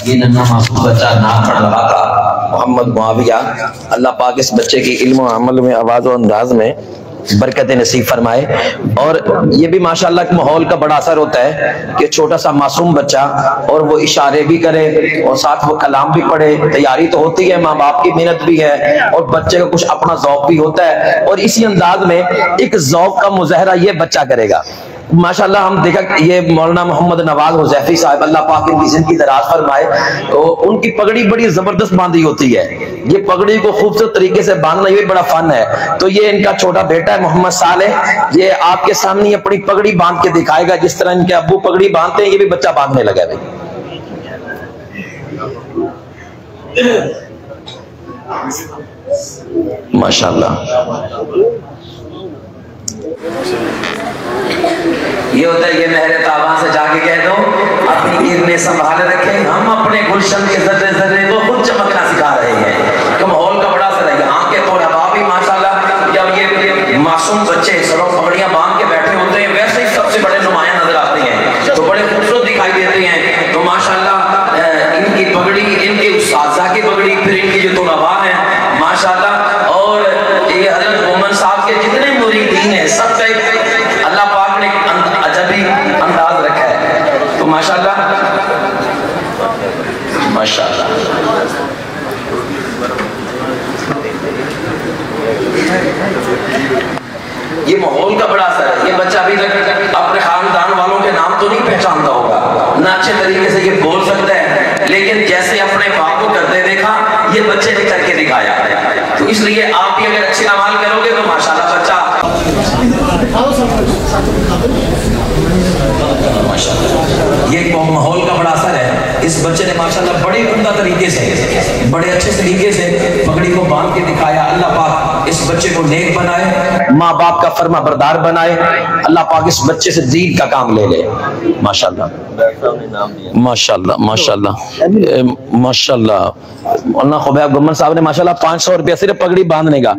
ये नन्हा मासूम बच्चा नाम पढ़ रहा था मोहम्मद मुआविया। अल्लाह पाक इस बच्चे की इल्म और अमल में, आवाज़ और अंदाज में बरकत नसीब फरमाए। और ये भी माशाल्लाह के माहौल का बड़ा असर होता है कि छोटा सा मासूम बच्चा और वो इशारे भी करे और साथ वो कलाम भी पढ़े। तैयारी तो होती है, माँ बाप की मेहनत भी है और बच्चे का कुछ अपना ज़ौक़ भी होता है। और इसी अंदाज में एक ज़ौक़ का मुज़ाहरा ये बच्चा करेगा माशाल्लाह। हम देखा ये मौलाना मोहम्मद नवाज हुज़ैफी साहब, अल्लाह पाक इनकी ज़िंदगी दराज फरमाए, तो उनकी पगड़ी बड़ी जबरदस्त बांधी होती है। ये पगड़ी को खूबसूरत तरीके से बांधना ये बड़ा फन है। तो ये इनका छोटा बेटा है मोहम्मद सालेह, ये आपके सामने अपनी पगड़ी बांध के दिखाएगा। जिस तरह इनके अब्बू पगड़ी बांधते हैं ये भी बच्चा बांधने लगा भाई। माशाल्लाह। ये होता है, ये मेहरे ताबा से जाके कह दो अपनी किरणें संभाल रखें, हम अपने गुलशन के जर्रे जर्रे को खुद चमकना सिखा रहे हैं। तो माहौल का बड़ा असर है। यहाँ के तो अहबाब भी माशाल्लाह, जब ये मासूम बच्चे सरों पगड़ियां बांध के बैठे होते हैं वैसे ही सबसे बड़े नुमाया नजर आते हैं, तो बड़े खूबसूरत दिखाई देते हैं। तो माशाल्लाह इनकी पगड़ी, इनके उस्ताज़ा की पगड़ी, फिर इनकी जो तुलबा है माशाल्लाह, और ये हजरत मोहम्मद साहब के जितने मुरीदीन हैं सबका अल्लाह पाक ने अजबी अंदाज रखा है। तो माशाल्लाह माशाल्लाह। ये माहौल का बड़ा असर है। ये बच्चा अभी तक अपने खानदान वालों के नाम तो नहीं पहचानता होगा, ना अच्छे तरीके से ये बोल सकता है, लेकिन जैसे अपने बाप को करते देखा ये बच्चे ने करके दिखाया। तो इसलिए आप भी अगर अच्छे अमाल करोगे तो माशाल्लाह बच्चा माशाल्लाह। ये माहौल का बड़ा असर है। इस बच्चे ने माशाल्लाह बड़े उम्दा तरीके से, बड़े अच्छे तरीके से पगड़ी को बांध के दिखाया। अल्लाह पाक इस बच्चे को नेक बनाए, माँ बाप का फर्मा बरदार बनाए। अल्लाह पाक इस बच्चे से दीन का काम ले ले। माशाल्लाह माशाल्लाह माशाल्लाह माशाल्लाह। मौलाना खुबैब गुम्मन साहब ने माशाल्लाह 500 रुपया सिर्फ पगड़ी बांधने का